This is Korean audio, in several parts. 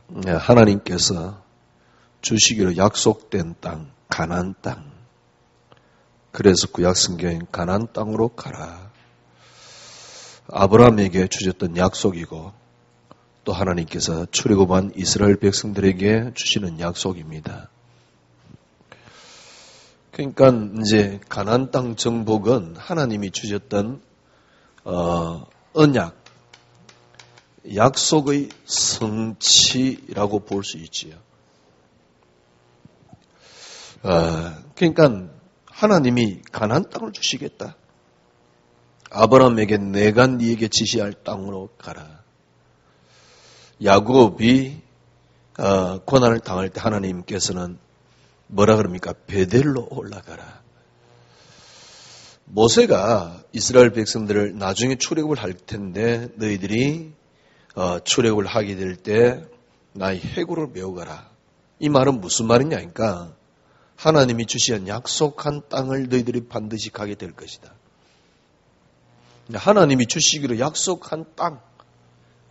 하나님께서 주시기로 약속된 땅, 가나안 땅. 그래서 구약성경엔 가나안 땅으로 가라. 아브라함에게 주셨던 약속이고 또 하나님께서 출애굽한 이스라엘 백성들에게 주시는 약속입니다. 그러니까 이제 가나안 땅 정복은 하나님이 주셨던 언약, 약속의 성취라고 볼 수 있지요. 그러니까 하나님이 가나안 땅을 주시겠다. 아브라함에게 내가 네게 지시할 땅으로 가라. 야곱이 고난을 당할 때 하나님께서는 뭐라 그럽니까? 베델로 올라가라. 모세가 이스라엘 백성들을 나중에 출애굽을 할 텐데 너희들이 출애굽을 하게 될 때 나의 해구를 메워가라. 이 말은 무슨 말이냐 하니까 하나님이 주신 약속한 땅을 너희들이 반드시 가게 될 것이다. 하나님이 주시기로 약속한 땅,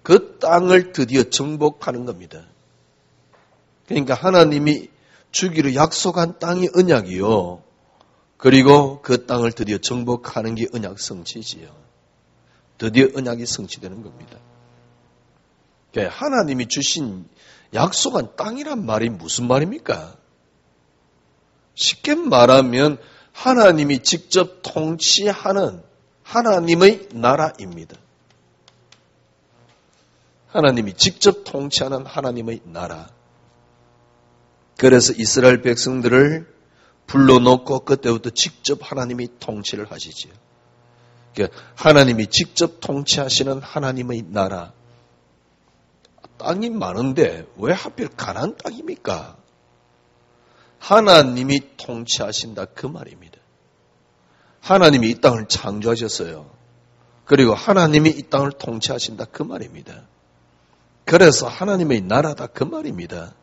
그 땅을 드디어 정복하는 겁니다. 그러니까 하나님이 주기로 약속한 땅이 언약이요. 그리고 그 땅을 드디어 정복하는 게 언약 성취지요. 드디어 언약이 성취되는 겁니다. 그러니까 하나님이 주신 약속한 땅이란 말이 무슨 말입니까? 쉽게 말하면 하나님이 직접 통치하는 하나님의 나라입니다. 하나님이 직접 통치하는 하나님의 나라. 그래서 이스라엘 백성들을 불러놓고 그때부터 직접 하나님이 통치를 하시지요. 그러니까 하나님이 직접 통치하시는 하나님의 나라. 땅이 많은데 왜 하필 가나안 땅입니까? 하나님이 통치하신다 그 말입니다. 하나님이 이 땅을 창조하셨어요. 그리고 하나님이 이 땅을 통치하신다 그 말입니다. 그래서 하나님의 나라다 그 말입니다.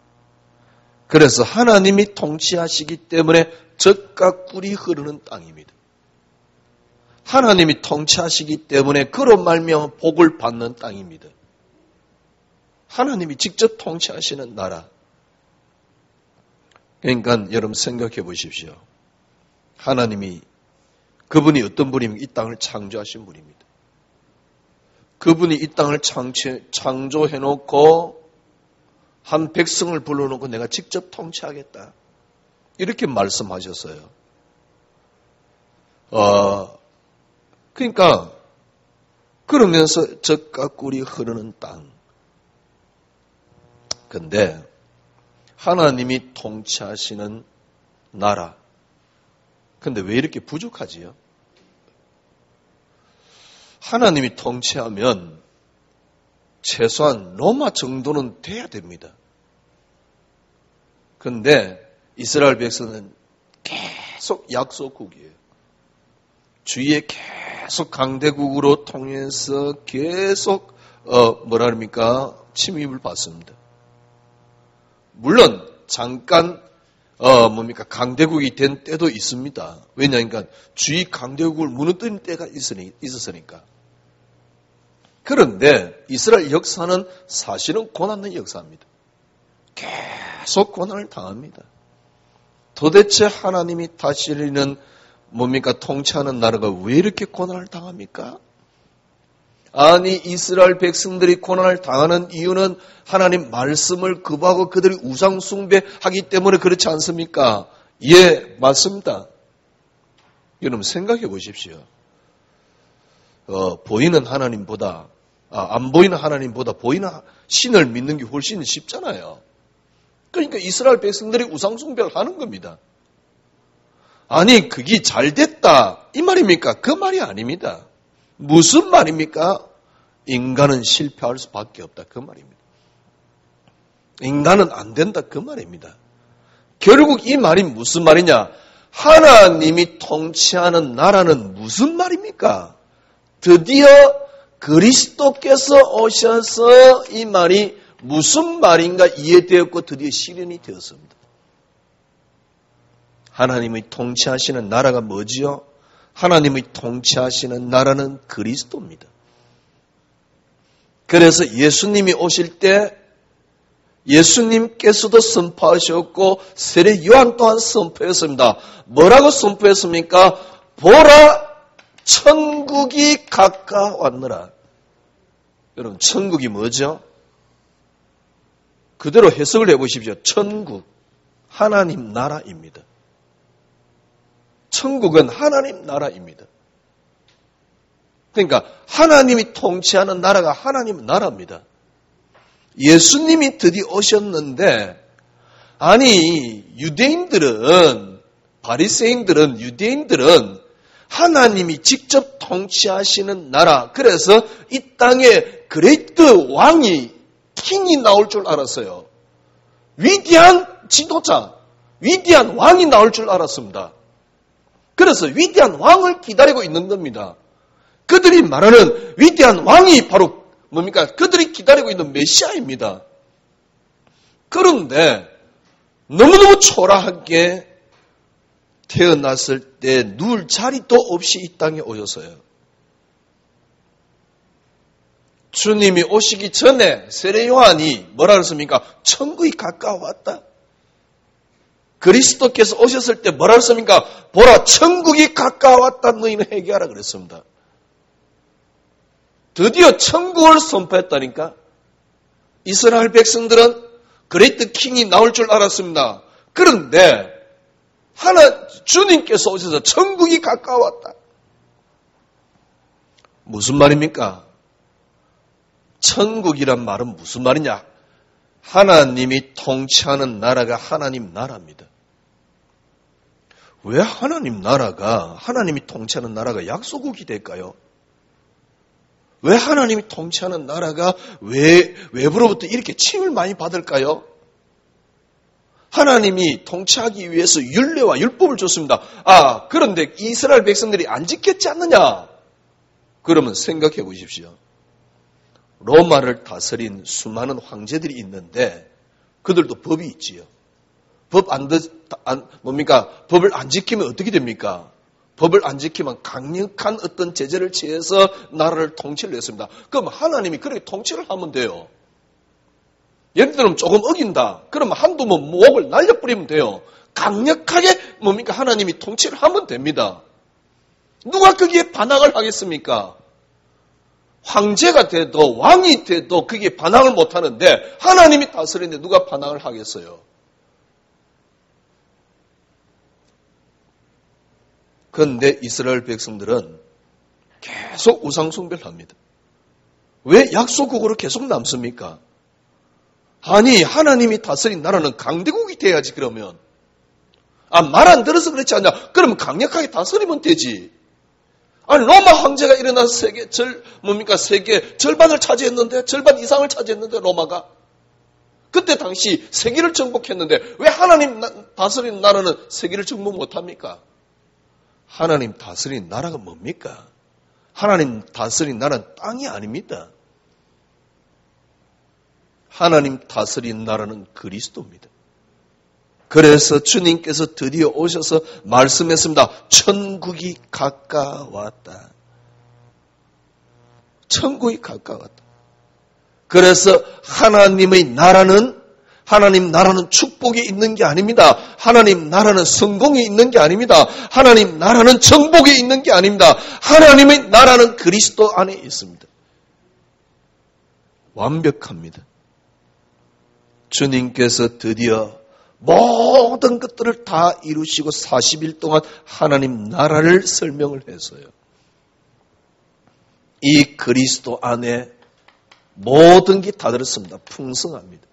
그래서 하나님이 통치하시기 때문에 젖과 꿀이 흐르는 땅입니다. 하나님이 통치하시기 때문에 그로 말미암아 복을 받는 땅입니다. 하나님이 직접 통치하시는 나라. 그러니까 여러분 생각해 보십시오. 하나님이 그분이 어떤 분입니까? 이 땅을 창조하신 분입니다. 그분이 이 땅을 창조해놓고 한 백성을 불러놓고 내가 직접 통치하겠다. 이렇게 말씀하셨어요. 그러니까 그러면서 젖과 꿀이 흐르는 땅. 근데 하나님이 통치하시는 나라. 근데 왜 이렇게 부족하지요? 하나님이 통치하면 최소한 로마 정도는 돼야 됩니다. 근데 이스라엘 백성은 계속 약소국이에요. 주위에 계속 강대국으로 통해서 계속 침입을 받습니다. 물론 잠깐 강대국이 된 때도 있습니다. 왜냐하니까 주위 강대국을 무너뜨린 때가 있었으니까. 그런데 이스라엘 역사는 사실은 고난의 역사입니다. 계속 고난을 당합니다. 도대체 하나님이 다스리는 통치하는 나라가 왜 이렇게 고난을 당합니까? 아니 이스라엘 백성들이 고난을 당하는 이유는 하나님 말씀을 거부하고 그들이 우상 숭배하기 때문에 그렇지 않습니까? 예, 맞습니다. 여러분 생각해 보십시오. 보이는 하나님보다 안 보이는 하나님보다 보이는 신을 믿는 게 훨씬 쉽잖아요. 그러니까 이스라엘 백성들이 우상 숭배를 하는 겁니다. 아니 그게 잘 됐다 이 말입니까? 그 말이 아닙니다. 무슨 말입니까? 인간은 실패할 수밖에 없다. 그 말입니다. 인간은 안 된다. 그 말입니다. 결국 이 말이 무슨 말이냐? 하나님이 통치하는 나라는 무슨 말입니까? 드디어 그리스도께서 오셔서 이 말이 무슨 말인가 이해되었고 드디어 실현이 되었습니다. 하나님이 통치하시는 나라가 뭐지요? 하나님이 통치하시는 나라는 그리스도입니다. 그래서 예수님이 오실 때 예수님께서도 선포하셨고 세례 요한 또한 선포했습니다. 뭐라고 선포했습니까? 보라, 천국이 가까웠느라. 여러분, 천국이 뭐죠? 그대로 해석을 해보십시오. 천국, 하나님 나라입니다. 천국은 하나님 나라입니다. 그러니까 하나님이 통치하는 나라가 하나님 나라입니다. 예수님이 드디어 오셨는데, 아니 유대인들은, 바리새인들은, 유대인들은 하나님이 직접 통치하시는 나라, 그래서 이 땅에 그레이트 왕이, 킹이 나올 줄 알았어요. 위대한 지도자, 위대한 왕이 나올 줄 알았습니다. 그래서 위대한 왕을 기다리고 있는 겁니다. 그들이 말하는 위대한 왕이 바로 뭡니까? 그들이 기다리고 있는 메시아입니다. 그런데 너무너무 초라하게 태어났을 때 누울 자리도 없이 이 땅에 오셨어요. 주님이 오시기 전에 세례 요한이 뭐라 그랬습니까? 천국이 가까웠다. 그리스도께서 오셨을 때 뭐라 그랬습니까? 보라, 천국이 가까웠다. 너희는 회개하라 그랬습니다. 드디어 천국을 선포했다니까. 이스라엘 백성들은 그레이트 킹이 나올 줄 알았습니다. 그런데 주님께서 오셔서 천국이 가까웠다. 무슨 말입니까? 천국이란 말은 무슨 말이냐? 하나님이 통치하는 나라가 하나님 나라입니다. 왜 하나님이 통치하는 나라가 약소국이 될까요? 왜 하나님이 통치하는 나라가 외부로부터 이렇게 침을 많이 받을까요? 하나님이 통치하기 위해서 율례와 율법을 줬습니다. 그런데 이스라엘 백성들이 안 지켰지 않느냐? 그러면 생각해 보십시오. 로마를 다스린 수많은 황제들이 있는데 그들도 법이 있지요. 법을 안 지키면 어떻게 됩니까? 법을 안 지키면 강력한 어떤 제재를 취해서 나라를 통치를 했습니다. 그럼 하나님이 그렇게 통치를 하면 돼요. 예를 들면 조금 어긴다. 그러면 한두 번 목을 날려버리면 돼요. 강력하게 하나님이 통치를 하면 됩니다. 누가 거기에 반항을 하겠습니까? 황제가 돼도 왕이 돼도 그게 반항을 못하는데 하나님이 다스리는데 누가 반항을 하겠어요? 그런데 이스라엘 백성들은 계속 우상숭배를 합니다. 왜 약소국으로 계속 남습니까? 아니, 하나님이 다스린 나라는 강대국이 돼야지. 그러면 말 안 들어서 그렇지 않냐? 그러면 강력하게 다스리면 되지. 아니, 로마 황제가 일어나서 세계 절반을 차지했는데, 절반 이상을 차지했는데, 로마가. 그때 당시 세계를 정복했는데, 왜 하나님 다스리는 나라는 세계를 정복 못합니까? 하나님 다스리는 나라가 뭡니까? 하나님 다스리는 나라는 땅이 아닙니다. 하나님 다스리는 나라는 그리스도입니다. 그래서 주님께서 드디어 오셔서 말씀했습니다. 천국이 가까웠다. 천국이 가까웠다. 그래서 하나님 나라는 축복이 있는 게 아닙니다. 하나님 나라는 성공이 있는 게 아닙니다. 하나님 나라는 정복이 있는 게 아닙니다. 하나님의 나라는 그리스도 안에 있습니다. 완벽합니다. 주님께서 드디어 모든 것들을 다 이루시고 40일 동안 하나님 나라를 설명을 했어요. 이 그리스도 안에 모든 게 다 들었습니다. 풍성합니다.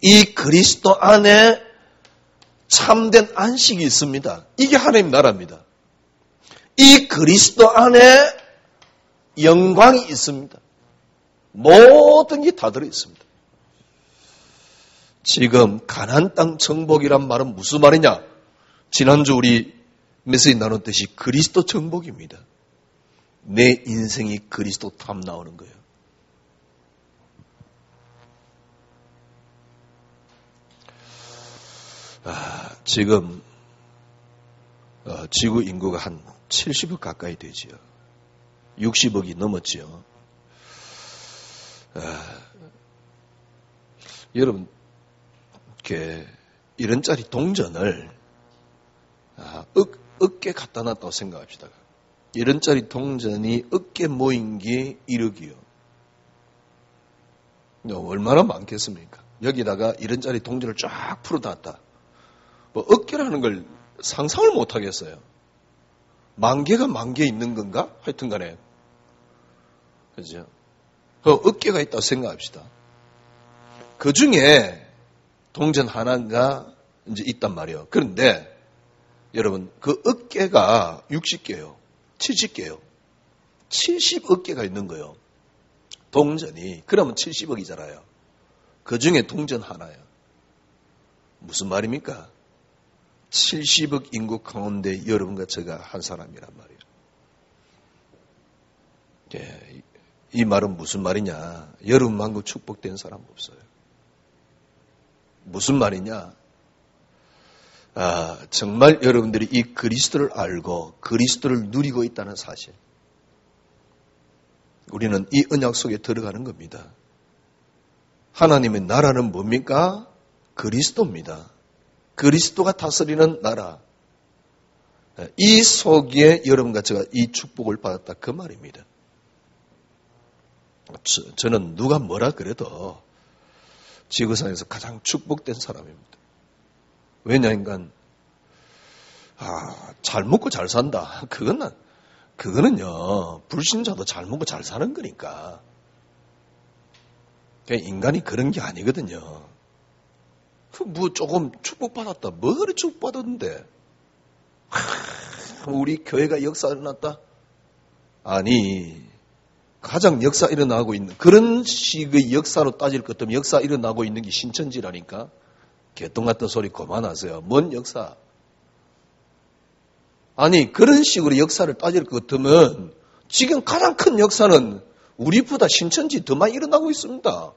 이 그리스도 안에 참된 안식이 있습니다. 이게 하나님 나라입니다. 이 그리스도 안에 영광이 있습니다. 모든 게 다 들어있습니다. 지금 가나안 땅 정복이란 말은 무슨 말이냐? 지난주 우리 메시지 나눴듯이 그리스도 정복입니다. 내 인생이 그리스도 탐 나오는 거예요. 지금 지구 인구가 한 70억 가까이 되지요. 60억이 넘었지요. 여러분, 이렇게 이런짜리 동전을 어깨에 갖다 놨다고 생각합시다. 이런짜리 동전이 어깨에 모인 게 1억이요. 얼마나 많겠습니까? 여기다가 이런짜리 동전을 쫙 풀어놨다. 뭐 어깨라는 걸 상상을 못 하겠어요. 10,000개가 10,000개 있는 건가? 하여튼 간에. 그죠? 어깨가 있다고 생각합시다. 그 중에 동전 하나가 이제 있단 말이에요. 그런데 여러분, 그 어깨가 60개요. 70개요. 70어깨가 있는 거예요. 동전이. 그러면 70억이잖아요. 그 중에 동전 하나예요. 무슨 말입니까? 70억 인구 가운데 여러분과 제가 한 사람이란 말이에요. 예, 이 말은 무슨 말이냐? 여러분만큼 축복된 사람 없어요. 무슨 말이냐? 정말 여러분들이 이 그리스도를 알고 그리스도를 누리고 있다는 사실. 우리는 이 언약 속에 들어가는 겁니다. 하나님의 나라는 뭡니까? 그리스도입니다. 그리스도가 다스리는 나라. 이 속에 여러분과 제가 이 축복을 받았다. 그 말입니다. 저는 누가 뭐라 그래도 지구상에서 가장 축복된 사람입니다. 왜냐하면 잘 먹고 잘 산다. 그거는요, 불신자도 잘 먹고 잘 사는 거니까. 인간이 그런 게 아니거든요. 뭐 조금 축복받았다. 뭐 그리 축복받았는데? 우리 교회가 역사 일어났다? 아니, 가장 역사 일어나고 있는, 그런 식의 역사로 따질 것 같으면 역사 일어나고 있는 게 신천지라니까? 개똥 같은 소리 그만하세요. 뭔 역사? 아니, 그런 식으로 역사를 따질 것 같으면 지금 가장 큰 역사는 우리보다 신천지 더 많이 일어나고 있습니다.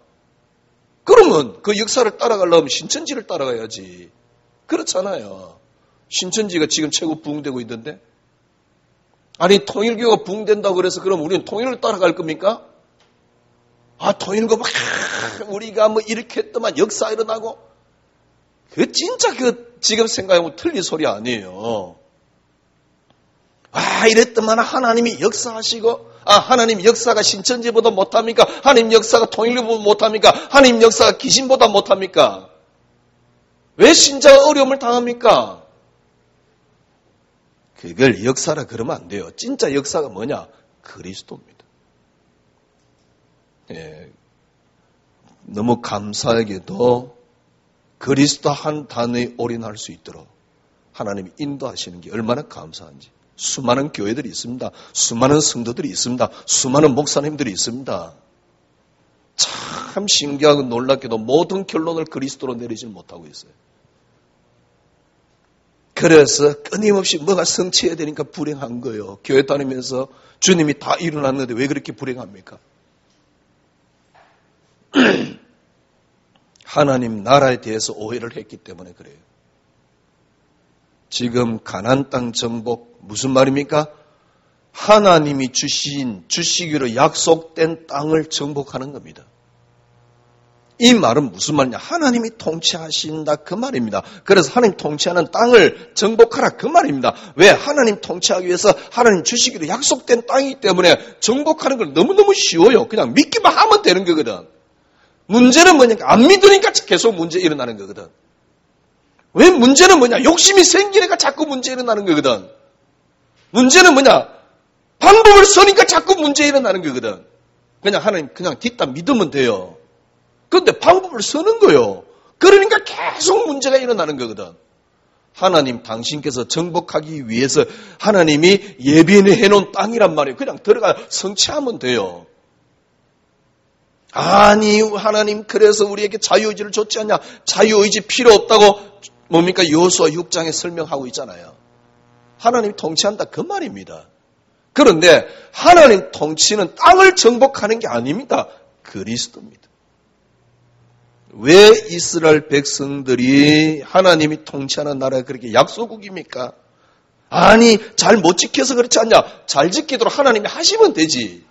그러면 그 역사를 따라가려면 신천지를 따라가야지. 그렇잖아요. 신천지가 지금 최고 부흥되고 있던데? 아니, 통일교가 부흥된다고 그래서 그럼 우리는 통일을 따라갈 겁니까? 통일교 막 우리가 뭐 이렇게 했더만 역사 일어나고? 진짜 지금 생각해보면 틀린 소리 아니에요. 이랬더만 하나님이 역사하시고, 하나님 역사가 신천지보다 못합니까? 하나님 역사가 통일교보다 못합니까? 하나님 역사가 귀신보다 못합니까? 왜 신자가 어려움을 당합니까? 그걸 역사라 그러면 안 돼요. 진짜 역사가 뭐냐? 그리스도입니다. 예, 너무 감사하게도 그리스도 한 단어에 올인할 수 있도록 하나님이 인도하시는 게 얼마나 감사한지. 수많은 교회들이 있습니다. 수많은 성도들이 있습니다. 수많은 목사님들이 있습니다. 참 신기하고 놀랍게도 모든 결론을 그리스도로 내리지 못하고 있어요. 그래서 끊임없이 뭐가 성취해야 되니까 불행한 거예요. 교회 다니면서 주님이 다 일어났는데 왜 그렇게 불행합니까? 하나님 나라에 대해서 오해를 했기 때문에 그래요. 지금 가나안 땅 정복 무슨 말입니까? 하나님이 주시기로 약속된 땅을 정복하는 겁니다. 이 말은 무슨 말이냐? 하나님이 통치하신다 그 말입니다. 그래서 하나님 통치하는 땅을 정복하라 그 말입니다. 왜? 하나님 통치하기 위해서 하나님 주시기로 약속된 땅이기 때문에 정복하는 건 너무너무 쉬워요. 그냥 믿기만 하면 되는 거거든. 문제는 뭐냐니까 안 믿으니까 계속 문제 일어나는 거거든. 왜 문제는 뭐냐? 욕심이 생기니까 자꾸 문제 일어나는 거거든. 문제는 뭐냐? 방법을 써니까 자꾸 문제 일어나는 거거든. 그냥 하나님 그냥 뒷담 믿으면 돼요. 그런데 방법을 쓰는 거예요. 그러니까 계속 문제가 일어나는 거거든. 하나님 당신께서 정복하기 위해서 하나님이 예비해 놓은 땅이란 말이에요. 그냥 들어가 성취하면 돼요. 아니 하나님 그래서 우리에게 자유의지를 줬지 않냐. 자유의지 필요 없다고 뭡니까? 여호수아 6장에 설명하고 있잖아요. 하나님이 통치한다 그 말입니다. 그런데 하나님 통치는 땅을 정복하는 게 아닙니다. 그리스도입니다. 왜 이스라엘 백성들이 하나님이 통치하는 나라가 그렇게 약소국입니까? 아니 잘 못 지켜서 그렇지 않냐. 잘 지키도록 하나님이 하시면 되지.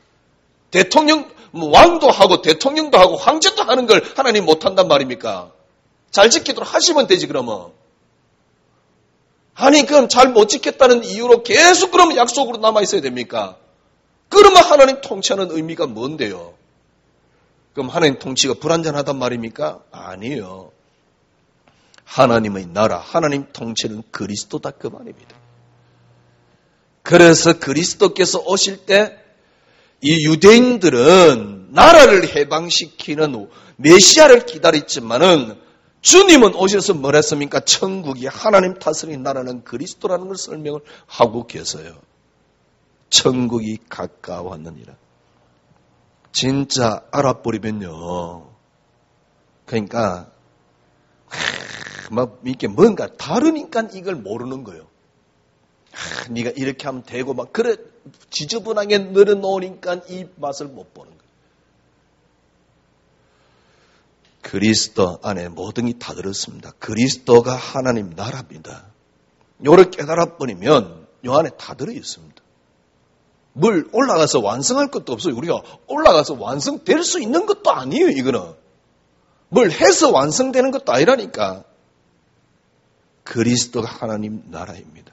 대통령, 왕도 하고 대통령도 하고 황제도 하는 걸 하나님 못한단 말입니까? 잘 지키도록 하시면 되지 그러면. 아니 그럼 잘 못 지켰다는 이유로 계속 그러면 약속으로 남아있어야 됩니까? 그러면 하나님 통치하는 의미가 뭔데요? 그럼 하나님 통치가 불완전하단 말입니까? 아니에요. 하나님의 나라, 하나님 통치는 그리스도다 그 말입니다. 그래서 그리스도께서 오실 때 이 유대인들은 나라를 해방시키는 메시아를 기다렸지만은 주님은 오셔서 뭘 했습니까? 천국이 하나님 다스리는 나라는 그리스도라는 걸 설명을 하고 계세요. 천국이 가까웠느니라. 진짜 알아버리면요. 그러니까 막 이렇게 뭔가 다르니까 이걸 모르는 거예요. 네가 이렇게 하면 되고 막 그래 지저분하게 늘어놓으니까 이 맛을 못 보는 거예요. 그리스도 안에 모든 게 다 들었습니다. 그리스도가 하나님 나라입니다. 요를 깨달아 버리면 요 안에 다 들어 있습니다. 뭘 올라가서 완성할 것도 없어요. 우리가 올라가서 완성될 수 있는 것도 아니에요. 이거는 뭘 해서 완성되는 것도 아니라니까. 그리스도가 하나님 나라입니다.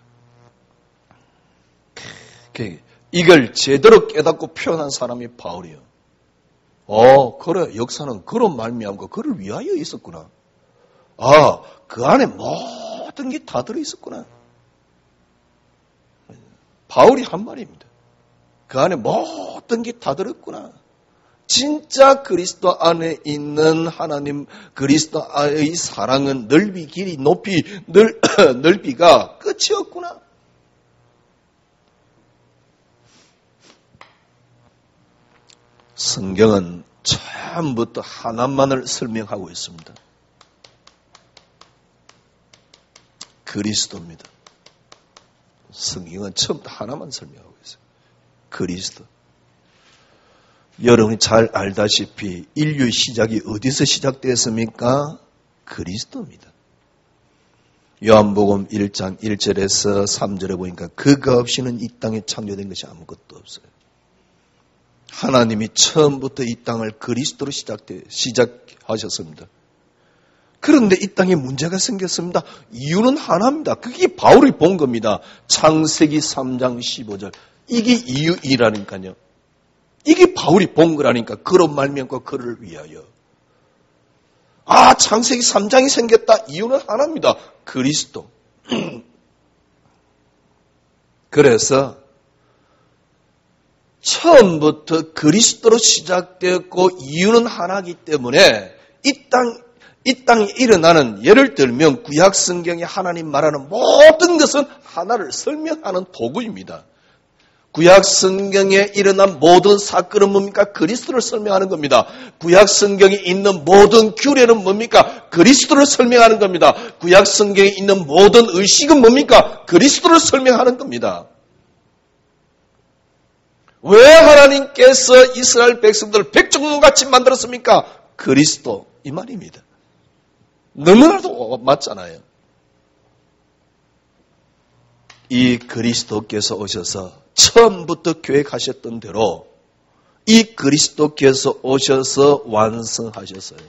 이걸 제대로 깨닫고 표현한 사람이 바울이에요. 그래 역사는 그런 말미암고 그를 위하여 있었구나. 그 안에 모든 게 다 들어있었구나. 바울이 한 말입니다. 그 안에 모든 게 다 들었구나. 진짜 그리스도 안에 있는 하나님, 그리스도의 사랑은 넓이, 길이, 높이, 넓이가 끝이 없구나. 성경은 처음부터 하나만을 설명하고 있습니다. 그리스도입니다. 성경은 처음부터 하나만 설명하고 있어요. 그리스도. 여러분이 잘 알다시피 인류의 시작이 어디서 시작되었습니까? 그리스도입니다. 요한복음 1장 1절에서 3절에 보니까 그가 없이는 이 땅에 창조된 것이 아무것도 없어요. 하나님이 처음부터 이 땅을 그리스도로 시작하셨습니다. 그런데 이 땅에 문제가 생겼습니다. 이유는 하나입니다. 그게 바울이 본 겁니다. 창세기 3장 15절. 이게 이유이라니까요. 이게 바울이 본 거라니까. 그로 말미암고 그를 위하여. 창세기 3장이 생겼다. 이유는 하나입니다. 그리스도. 그래서 처음부터 그리스도로 시작되었고 이유는 하나이기 때문에 이 땅에 일어나는 예를 들면 구약 성경에 하나님 말하는 모든 것은 하나를 설명하는 도구입니다. 구약 성경에 일어난 모든 사건은 뭡니까? 그리스도를 설명하는 겁니다. 구약 성경에 있는 모든 규례는 뭡니까? 그리스도를 설명하는 겁니다. 구약 성경에 있는 모든 의식은 뭡니까? 그리스도를 설명하는 겁니다. 왜 하나님께서 이스라엘 백성들을 백종같이 만들었습니까? 그리스도 이 말입니다. 너무나도 맞잖아요. 이 그리스도께서 오셔서 처음부터 계획하셨던 대로 이 그리스도께서 오셔서 완성하셨어요.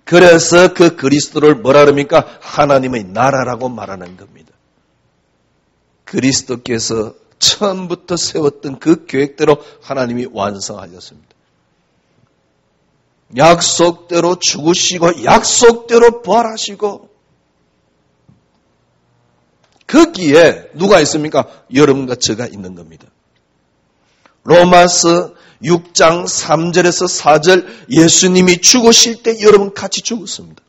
그래서 그 그리스도를 뭐라 그럽니까? 하나님의 나라라고 말하는 겁니다. 그리스도께서 처음부터 세웠던 그 계획대로 하나님이 완성하셨습니다. 약속대로 죽으시고 약속대로 부활하시고 거기에 누가 있습니까? 여러분과 저가 있는 겁니다. 로마서 6장 3절에서 4절 예수님이 죽으실 때 여러분 같이 죽었습니다.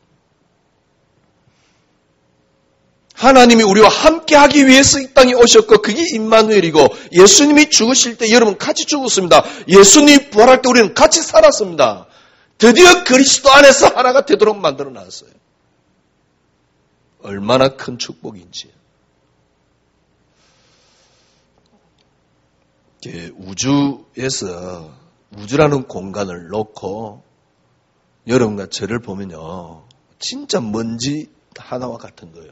하나님이 우리와 함께하기 위해서 이 땅에 오셨고 그게 임마누엘이고 예수님이 죽으실 때 여러분 같이 죽었습니다. 예수님이 부활할 때 우리는 같이 살았습니다. 드디어 그리스도 안에서 하나가 되도록 만들어놨어요. 얼마나 큰 축복인지. 우주에서 우주라는 공간을 놓고 여러분과 저를 보면요. 진짜 먼지 하나와 같은 거예요.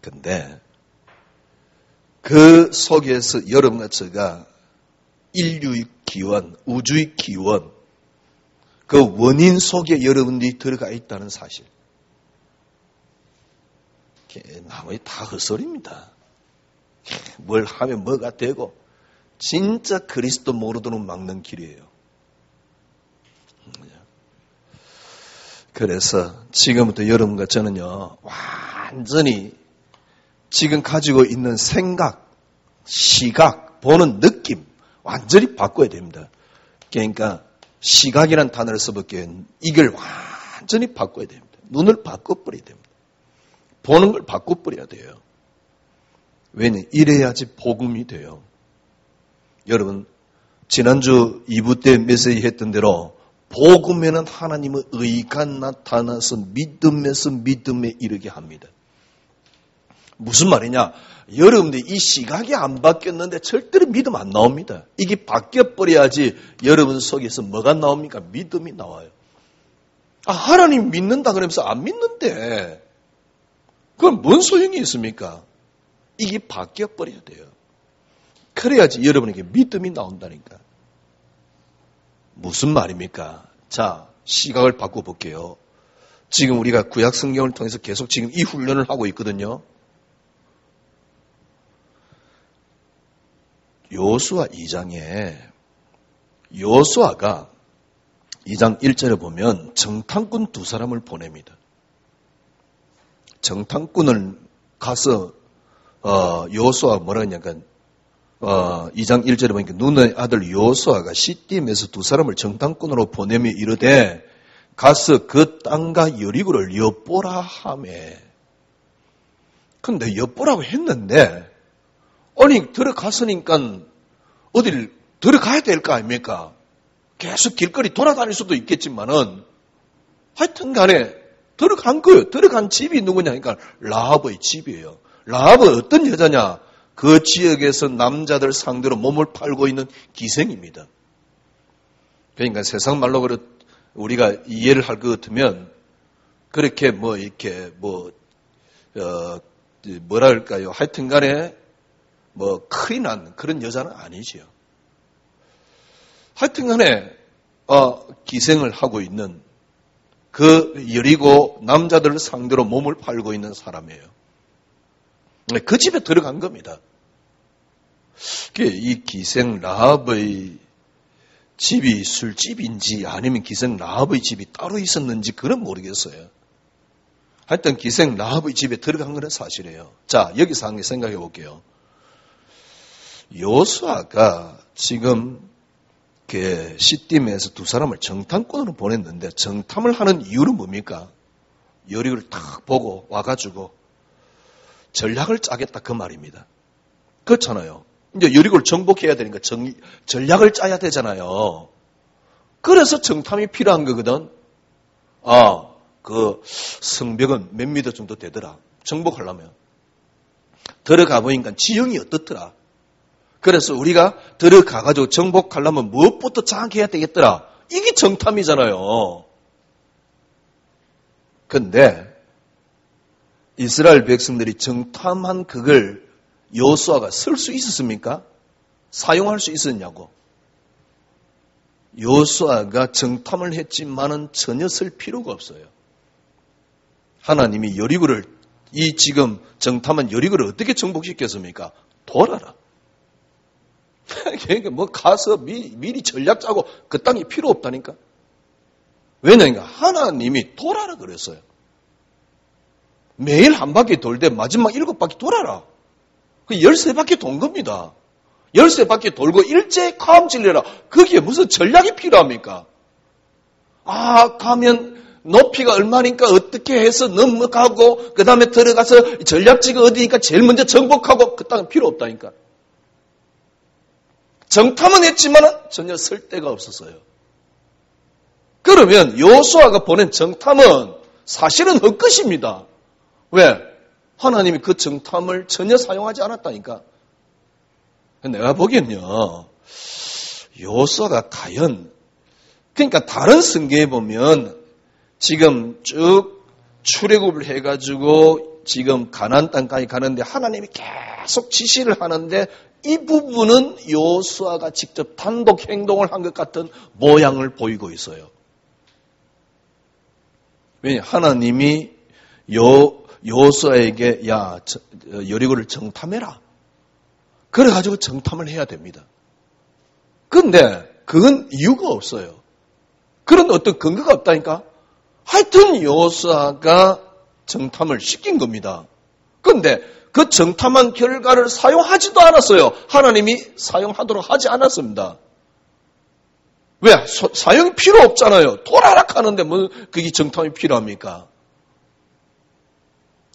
근데 그 속에서 여러분과 제가 인류의 기원, 우주의 기원, 그 원인 속에 여러분들이 들어가 있다는 사실. 나머지 다 헛소리입니다. 뭘 하면 뭐가 되고 진짜 그리스도 모르도록 막는 길이에요. 그래서 지금부터 여러분과 저는요, 완전히 지금 가지고 있는 생각, 시각, 보는 느낌 완전히 바꿔야 됩니다. 그러니까 시각이라는 단어를 써볼게요. 이걸 완전히 바꿔야 됩니다. 눈을 바꿔버려야 됩니다. 보는 걸 바꿔버려야 돼요. 왜냐? 이래야지 복음이 돼요. 여러분, 지난주 2부 때 메시지 했던 대로 복음에는 하나님의 의가 나타나서 믿음에서 믿음에 이르게 합니다. 무슨 말이냐? 여러분들 이 시각이 안 바뀌었는데 절대로 믿음 안 나옵니다. 이게 바뀌어버려야지 여러분 속에서 뭐가 나옵니까? 믿음이 나와요. 하나님 믿는다 그러면서 안 믿는데 그건 뭔 소용이 있습니까? 이게 바뀌어버려야 돼요. 그래야지 여러분에게 믿음이 나온다니까. 무슨 말입니까? 자, 시각을 바꿔볼게요. 지금 우리가 구약 성경을 통해서 계속 지금 이 훈련을 하고 있거든요. 여호수아 2장에 여호수아가 2장 1절에 보면 정탐꾼 2사람을 보냅니다. 정탐꾼을 가서 여호수아가 뭐라 했냐니까 2장 1절에 보니까 눈의 아들 여호수아가 시딤에서 2사람을 정탐꾼으로 보내며 이르되 가서 그 땅과 여리고를 엿보라 하매. 근데 엿보라고 했는데 아니 들어갔으니까 어딜 들어가야 될 거 아닙니까? 계속 길거리 돌아다닐 수도 있겠지만은 하여튼 간에 들어간 거예요. 들어간 집이 누구냐 그러니까 라합의 집이에요. 라합은 어떤 여자냐? 그 지역에서 남자들 상대로 몸을 팔고 있는 기생입니다. 그러니까 세상 말로 우리가 이해를 할 것 같으면 그렇게 뭐랄까요? 하여튼 간에 큰이 난 그런 여자는 아니지요. 하여튼 간에 기생을 하고 있는 그 여리고 남자들을 상대로 몸을 팔고 있는 사람이에요. 그 집에 들어간 겁니다. 이 기생 라합의 집이 술집인지 아니면 기생 라합의 집이 따로 있었는지 그건 모르겠어요. 하여튼 기생 라합의 집에 들어간 건 사실이에요. 자, 여기서 한 개 생각해 볼게요. 여호수아가 지금 시딤에서 2사람을 정탐꾼으로 보냈는데 정탐을 하는 이유는 뭡니까? 여리고를 딱 보고 와가지고 전략을 짜겠다 그 말입니다. 그렇잖아요. 이제 여리고를 정복해야 되니까 전략을 짜야 되잖아요. 그래서 정탐이 필요한 거거든. 그 성벽은 몇 미터 정도 되더라. 정복하려면. 들어가 보니까 지형이 어떻더라. 그래서 우리가 들어가가지고 정복하려면 무엇부터 장악해야 되겠더라. 이게 정탐이잖아요. 근데 이스라엘 백성들이 정탐한 그걸 여호수아가 쓸 수 있었습니까? 사용할 수 있었냐고. 여호수아가 정탐을 했지만은 전혀 쓸 필요가 없어요. 하나님이 여리고를 이 지금 정탐한 여리고를 어떻게 정복시켰습니까? 돌아라. 그러니까 가서 미리 전략 짜고 그 땅이 필요 없다니까. 왜냐니까 하나님이 돌아라 그랬어요. 매일 한 바퀴 돌되 마지막 7바퀴 돌아라. 그 13바퀴 돈 겁니다. 13바퀴 돌고 일제히 캄 질려라. 거기에 무슨 전략이 필요합니까? 가면 높이가 얼마니까 어떻게 해서 넘어가고 그 다음에 들어가서 전략지가 어디니까 제일 먼저 정복하고 그 땅은 필요 없다니까. 정탐은 했지만 전혀 쓸 데가 없었어요. 그러면 여호수아가 보낸 정탐은 사실은 헛것입니다. 왜? 하나님이 그 정탐을 전혀 사용하지 않았다니까. 내가 보기엔요, 여호수아가 과연, 그러니까 다른 성경에 보면 지금 쭉 출애굽을 해가지고 지금 가나안 땅까지 가는데 하나님이 계속 지시를 하는데 이 부분은 여호수아가 직접 단독 행동을 한 것 같은 모양을 보이고 있어요. 왜냐? 하나님이 여호수아에게 여리고를 정탐해라. 그래가지고 정탐을 해야 됩니다. 그런데 그건 이유가 없어요. 그런 어떤 근거가 없다니까? 하여튼 여호수아가 정탐을 시킨 겁니다. 그런데 그 정탐한 결과를 사용하지도 않았어요. 하나님이 사용하도록 하지 않았습니다. 왜? 사용이 필요 없잖아요. 돌아라 하는데 뭐 그게 정탐이 필요합니까?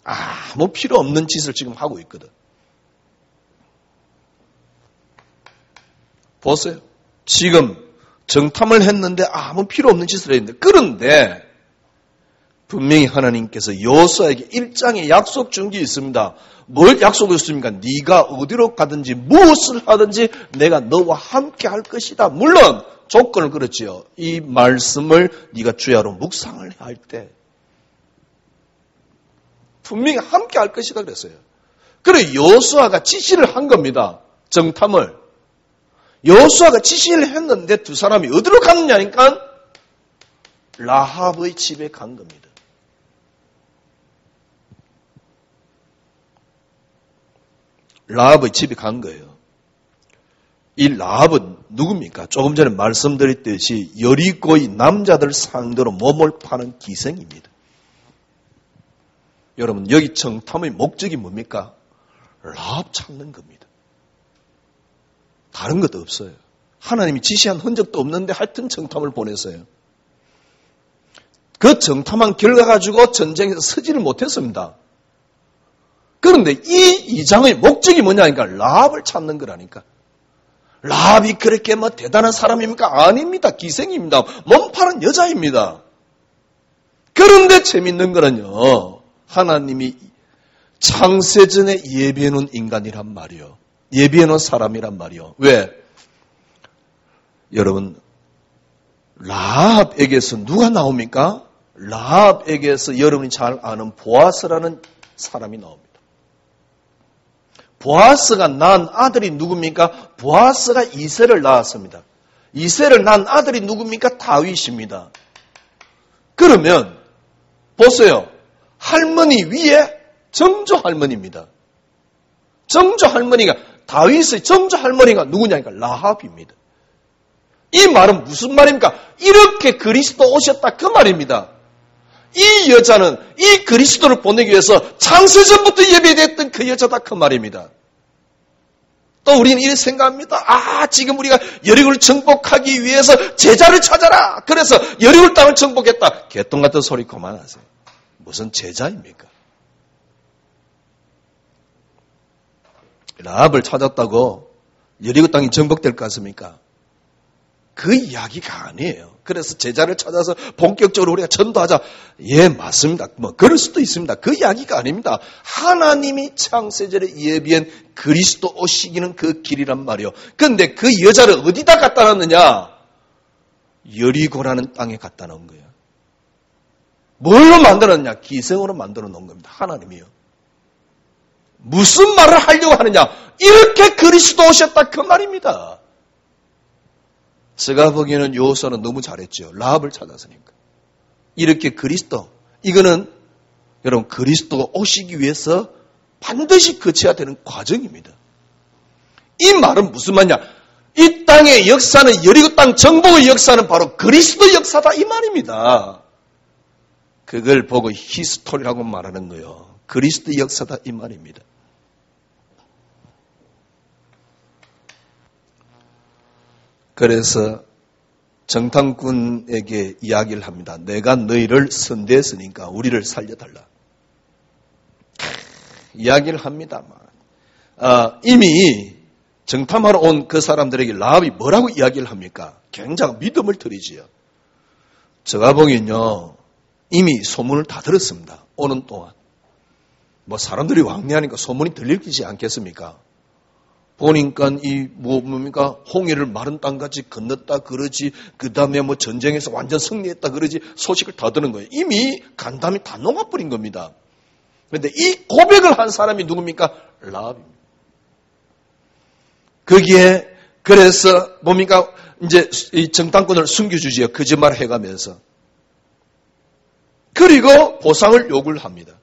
아무 필요 없는 짓을 지금 하고 있거든. 보세요. 지금 정탐을 했는데 아무 필요 없는 짓을 했는데, 그런데 분명히 하나님께서 여호수아에게 1장에 약속 준 게 있습니다. 뭘 약속했습니까? 네가 어디로 가든지 무엇을 하든지 내가 너와 함께 할 것이다. 물론 조건을 걸었지요. 이 말씀을 네가 주야로 묵상을 할 때 분명히 함께 할 것이다 그랬어요. 그래 여호수아가 지시를 한 겁니다. 정탐을. 여호수아가 지시를 했는데 두 사람이 어디로 갔느냐니까 라합의 집에 간 겁니다. 라합의 집에 간 거예요. 이 라합은 누굽니까? 조금 전에 말씀드렸듯이 여리고의 남자들 상대로 몸을 파는 기생입니다. 여러분 여기 정탐의 목적이 뭡니까? 라합 찾는 겁니다. 다른 것도 없어요. 하나님이 지시한 흔적도 없는데 하여튼 정탐을 보냈어요. 그 정탐한 결과 가지고 전쟁에서 서지를 못했습니다. 그런데 이 2장의 목적이 뭐냐니까 라합을 찾는 거라니까. 라합이 그렇게 뭐 대단한 사람입니까? 아닙니다. 기생입니다. 몸 파는 여자입니다. 그런데 재밌는 거는요. 하나님이 창세전에 예비해놓은 인간이란 말이요. 예비해놓은 사람이란 말이요. 왜? 여러분 라합에게서 누가 나옵니까? 라합에게서 여러분이 잘 아는 보아스라는 사람이 나옵니다. 보아스가 낳은 아들이 누굽니까? 보아스가 이새를 낳았습니다. 이새를 낳은 아들이 누굽니까? 다윗입니다. 그러면 보세요. 할머니 위에 정조 할머니입니다. 정조 할머니가 다윗의 정조 할머니가 누구냐니까 라합입니다. 이 말은 무슨 말입니까? 이렇게 그리스도 오셨다 그 말입니다. 이 여자는 이 그리스도를 보내기 위해서 창세전부터 예비됐던 그 여자다 그 말입니다. 또 우리는 이렇게 생각합니다. 지금 우리가 여리고를 정복하기 위해서 제자를 찾아라. 그래서 여리고 땅을 정복했다. 개똥 같은 소리 그만하세요. 무슨 제자입니까? 라합을 찾았다고 여리고 땅이 정복될 것 같습니까? 그 이야기가 아니에요. 그래서 제자를 찾아서 본격적으로 우리가 전도하자. 예, 맞습니다. 뭐 그럴 수도 있습니다. 그 이야기가 아닙니다. 하나님이 창세전에 예비한 그리스도 오시기는 그 길이란 말이요. 그런데 그 여자를 어디다 갖다 놨느냐? 여리고라는 땅에 갖다 놓은 거예요. 뭘로 만들었냐? 기생으로 만들어 놓은 겁니다. 하나님이요. 무슨 말을 하려고 하느냐? 이렇게 그리스도 오셨다 그 말입니다. 제가 보기에는 여호수아는 너무 잘했죠. 라합을 찾았으니까. 이렇게 그리스도, 이거는 여러분 그리스도가 오시기 위해서 반드시 거쳐야 되는 과정입니다. 이 말은 무슨 말이냐? 이 땅의 역사는 여리고 땅 정복의 역사는 바로 그리스도 역사다 이 말입니다. 그걸 보고 히스토리라고 말하는 거예요. 그리스도 역사다 이 말입니다. 그래서 정탐꾼에게 이야기를 합니다. 내가 너희를 선대했으니까 우리를 살려달라. 이야기를 합니다. 이미 정탐하러 온 그 사람들에게 라합이 뭐라고 이야기를 합니까? 굉장히 믿음을 드리지요. 제가 보기엔요. 이미 소문을 다 들었습니다. 오는 동안. 뭐 사람들이 왕래하니까 소문이 들리지 않겠습니까? 보니까 뭡니까? 홍해를 마른 땅같이 건넜다 그러지, 그 다음에 뭐 전쟁에서 완전 승리했다 그러지, 소식을 다 듣는 거예요. 이미 간담이 다 녹아버린 겁니다. 그런데 이 고백을 한 사람이 누굽니까? 라합입니다. 거기에 그래서 뭡니까? 이제 이 정탐꾼을 숨겨주지요. 거짓말 해가면서. 그리고 보상을 요구를 합니다.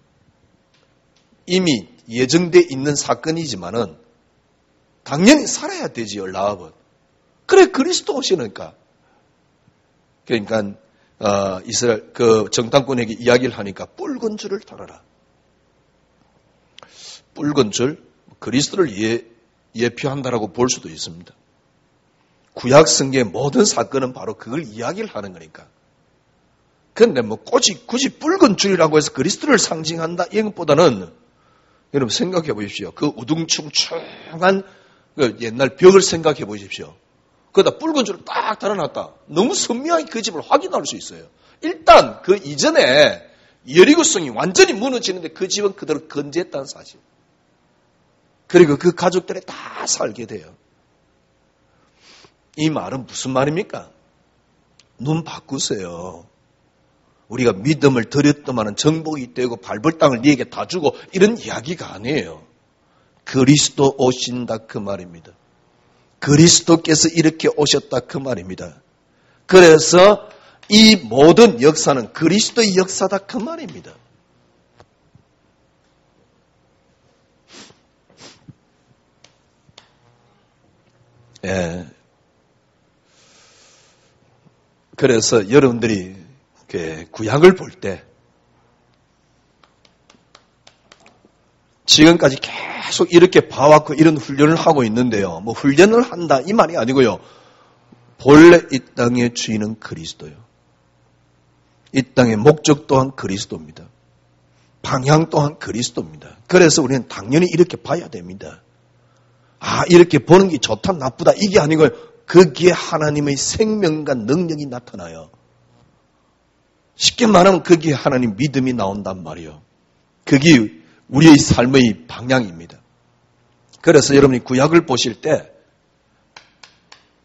이미 예정돼 있는 사건이지만은 당연히 살아야 되지요. 라합은. 그래 그리스도 오시니까. 그러니까 이스라엘 그 정탐꾼에게 이야기를 하니까 붉은 줄을 달아라. 붉은 줄 그리스도를 예표한다라고 볼 수도 있습니다. 구약 성경의 모든 사건은 바로 그걸 이야기를 하는 거니까. 그런데 뭐 굳이 붉은 줄이라고 해서 그리스도를 상징한다 이런 것보다는 여러분 생각해 보십시오. 그 우둥충충한 그 옛날 벽을 생각해 보십시오. 거기다 붉은 줄을 딱 달아놨다. 너무 선명하게 그 집을 확인할 수 있어요. 일단 그 이전에 여리고성이 완전히 무너지는데 그 집은 그대로 건재했다는 사실. 그리고 그 가족들이 다 살게 돼요. 이 말은 무슨 말입니까? 눈 바꾸세요. 우리가 믿음을 드렸더만은 정복이 되고 밟을 땅을 네게 다 주고 이런 이야기가 아니에요. 그리스도 오신다 그 말입니다. 그리스도께서 이렇게 오셨다 그 말입니다. 그래서 이 모든 역사는 그리스도의 역사다 그 말입니다. 예. 그래서 여러분들이 구약을 볼 때 지금까지 계속 이렇게 봐왔고 이런 훈련을 하고 있는데요. 뭐 훈련을 한다 이 말이 아니고요. 본래 이 땅의 주인은 그리스도요. 이 땅의 목적 또한 그리스도입니다. 방향 또한 그리스도입니다. 그래서 우리는 당연히 이렇게 봐야 됩니다. 이렇게 보는 게 좋다 나쁘다 이게 아니고요. 거기에 하나님의 생명과 능력이 나타나요. 쉽게 말하면 거기에 하나님 믿음이 나온단 말이에요. 그게 우리의 삶의 방향입니다. 그래서 여러분이 구약을 보실 때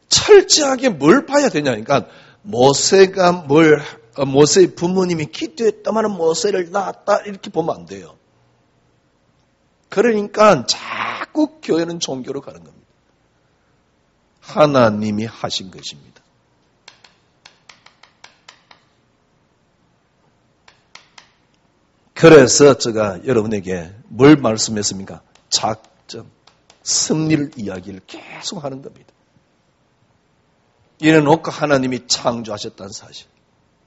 철저하게 뭘 봐야 되냐니까 모세의 부모님이 기도했다마는 모세를 낳았다 이렇게 보면 안 돼요. 그러니까 자꾸 교회는 종교로 가는 겁니다. 하나님이 하신 것입니다. 그래서 제가 여러분에게 뭘 말씀했습니까? 작전, 승리를 이야기를 계속 하는 겁니다. 이래놓고 하나님이 창조하셨다는 사실.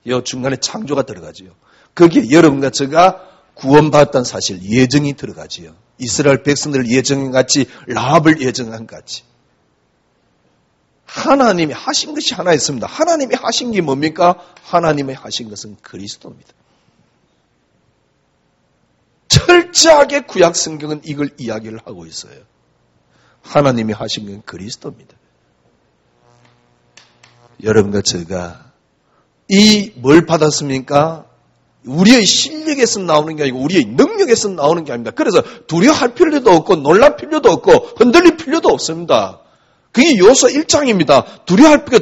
이 중간에 창조가 들어가지요. 거기에 여러분과 제가 구원받았다는 사실, 예정이 들어가지요. 이스라엘 백성들을 예정한 같이, 라합을 예정한 같이. 하나님이 하신 것이 하나 있습니다. 하나님이 하신 게 뭡니까? 하나님이 하신 것은 그리스도입니다. 철저하게 구약 성경은 이걸 이야기를 하고 있어요. 하나님이 하신 건 그리스도입니다. 여러분과 제가 뭘 받았습니까? 우리의 실력에서 나오는 게 아니고 우리의 능력에서 나오는 게 아닙니다. 그래서 두려워할 필요도 없고 놀랄 필요도 없고 흔들릴 필요도 없습니다. 그게 요소 1장입니다. 두려워할 필요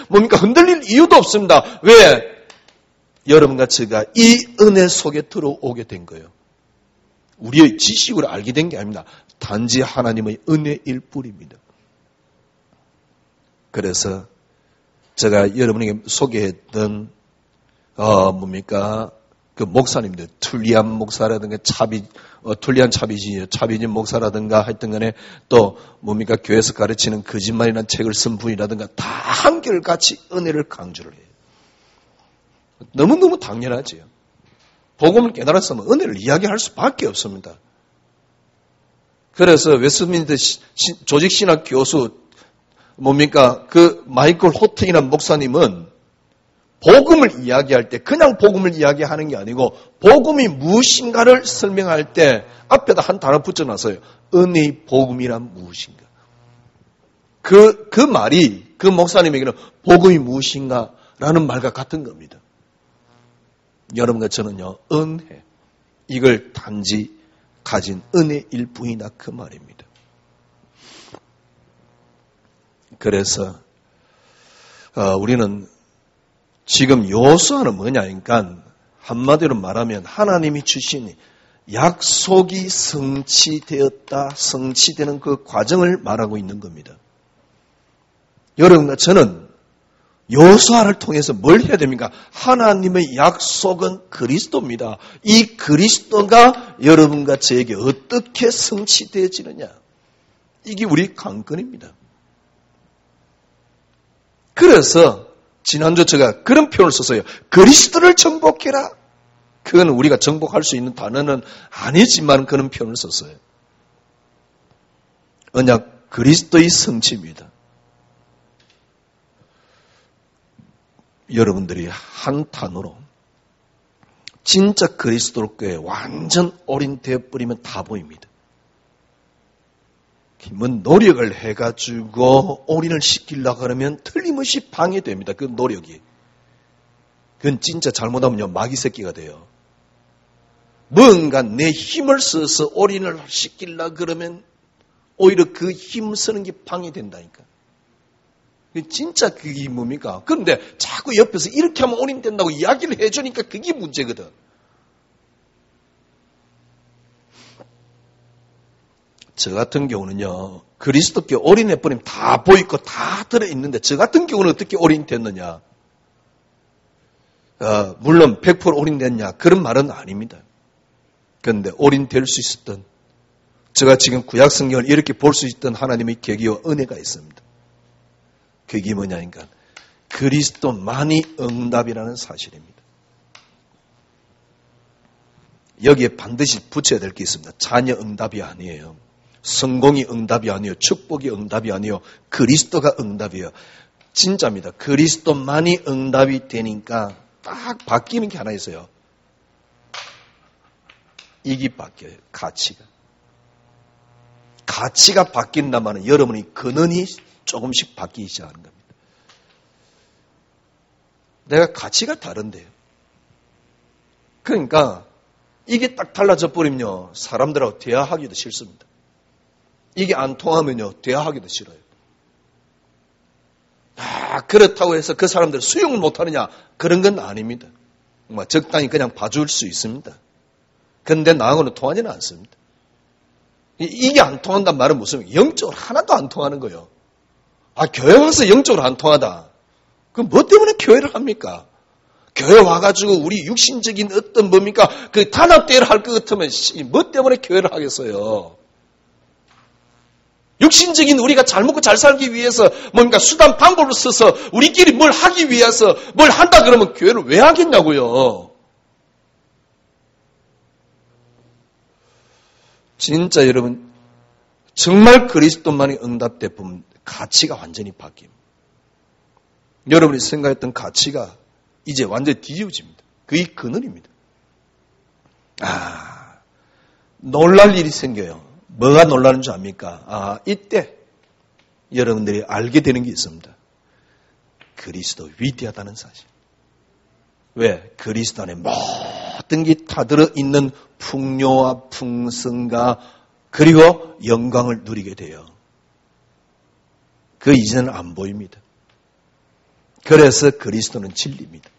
뭡니까? 흔들릴 이유도 없습니다. 왜? 여러분과 제가 이 은혜 속에 들어오게 된 거예요. 우리의 지식으로 알게 된 게 아닙니다. 단지 하나님의 은혜일 뿐입니다. 그래서 제가 여러분에게 소개했던 그 목사님들 툴리안 목사라든가 툴리안 차비진 목사라든가 하여튼 간에 또 교회에서 가르치는 거짓말이라는 책을 쓴 분이라든가 다 한결같이 은혜를 강조를 해요. 너무너무 당연하지요. 복음을 깨달았으면 은혜를 이야기할 수밖에 없습니다. 그래서 웨스트민스터 조직신학 교수 그 마이클 호튼이라는 목사님은 복음을 이야기할 때 그냥 복음을 이야기하는 게 아니고 복음이 무엇인가를 설명할 때 앞에다 한 단어 붙여놨어요. 은혜의 복음이란 무엇인가. 그 말이 그 목사님에게는 복음이 무엇인가라는 말과 같은 겁니다. 여러분과 저는요, 은혜. 이걸 단지 가진 은혜일 뿐이다 그 말입니다. 그래서 우리는 지금 요소는 뭐냐니까 한마디로 말하면 하나님이 주신 약속이 성취되었다, 성취되는 그 과정을 말하고 있는 겁니다. 여러분과 저는 여호수아를 통해서 뭘 해야 됩니까? 하나님의 약속은 그리스도입니다. 이 그리스도가 여러분과 저에게 어떻게 성취되어지느냐? 이게 우리 관건입니다. 그래서 지난주 제가 그런 표현을 썼어요. 그리스도를 정복해라. 그건 우리가 정복할 수 있는 단어는 아니지만 그런 표현을 썼어요. 언약 그리스도의 성취입니다. 여러분들이 한 단어로 진짜 그리스도교에 완전 올인되어 버리면 다 보입니다. 뭐 노력을 해가지고 올인을 시키려고 하면 틀림없이 방해됩니다. 그 노력이. 그건 진짜 잘못하면요 마귀 새끼가 돼요. 뭔가 내 힘을 써서 올인을 시키려고 그러면 오히려 그 힘 쓰는 게 방해된다니까. 진짜 그게 뭡니까? 그런데 자꾸 옆에서 이렇게 하면 올인된다고 이야기를 해주니까 그게 문제거든. 저 같은 경우는요, 그리스도께 올인해버리면 다 보이고 다 들어있는데 저 같은 경우는 어떻게 올인됐느냐? 물론 100% 올인됐냐? 그런 말은 아닙니다. 그런데 올인될 수 있었던, 제가 지금 구약 성경을 이렇게 볼 수 있던 하나님의 계기와 은혜가 있습니다. 그게 뭐냐니까 그리스도만이 응답이라는 사실입니다. 여기에 반드시 붙여야 될 게 있습니다. 자녀 응답이 아니에요. 성공이 응답이 아니에요. 축복이 응답이 아니에요. 그리스도가 응답이에요. 진짜입니다. 그리스도만이 응답이 되니까 딱 바뀌는 게 하나 있어요. 이게 바뀌어요. 가치가. 가치가 바뀐다면 여러분이 근원이 조금씩 바뀌기 시작하는 겁니다. 내가 가치가 다른데요. 그러니까 이게 딱 달라져 버리면요. 사람들하고 대화하기도 싫습니다. 이게 안 통하면요. 대화하기도 싫어요. 그렇다고 해서 그 사람들 수용을 못하느냐? 그런 건 아닙니다. 적당히 그냥 봐줄 수 있습니다. 그런데 나하고는 통하지는 않습니다. 이게 안 통한다는 말은 무슨 영적으로 하나도 안 통하는 거예요. 교회 와서 영적으로 안 통하다. 그럼 뭐 때문에 교회를 합니까? 교회 와가지고 우리 육신적인 어떤 뭡니까? 그 단합대회를 할 것 같으면 뭐 때문에 교회를 하겠어요? 육신적인 우리가 잘 먹고 잘 살기 위해서 뭔가 수단 방법을 써서 우리끼리 뭘 하기 위해서 뭘 한다 그러면 교회를 왜 하겠냐고요? 진짜 여러분 정말 그리스도만이 응답돼 보면 가치가 완전히 바뀝니다. 여러분이 생각했던 가치가 이제 완전히 뒤집어집니다. 그게 근원입니다. 놀랄 일이 생겨요. 뭐가 놀라는 줄 압니까? 이때 여러분들이 알게 되는 게 있습니다. 그리스도 위대하다는 사실. 왜? 그리스도 안에 모든 게 다 들어있는 풍요와 풍성과 그리고 영광을 누리게 돼요. 그 이전은 안 보입니다. 그래서 그리스도는 진리입니다.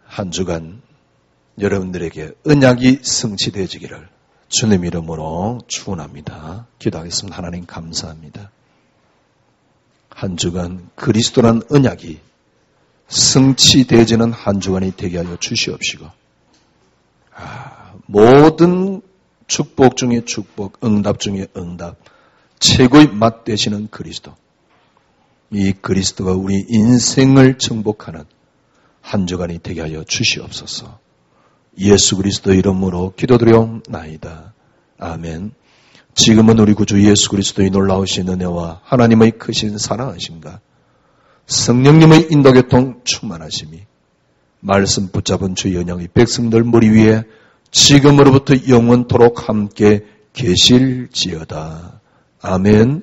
한 주간 여러분들에게 언약이 성취되어지기를 주님 이름으로 축원합니다. 기도하겠습니다. 하나님 감사합니다. 한 주간 그리스도란 언약이 성취되어지는 한 주간이 되게 하여 주시옵시고 모든 축복 중에 축복, 응답 중에 응답, 최고의 맛 되시는 그리스도. 이 그리스도가 우리 인생을 정복하는 한 주간이 되게 하여 주시옵소서. 예수 그리스도 이름으로 기도드려옵나이다. 아멘. 지금은 우리 구주 예수 그리스도의 놀라우신 은혜와 하나님의 크신 사랑하심과 성령님의 인도교통 충만하심이 말씀 붙잡은 주 연양의 백성들 머리 위에 지금으로부터 영원토록 함께 계실지어다. 아멘.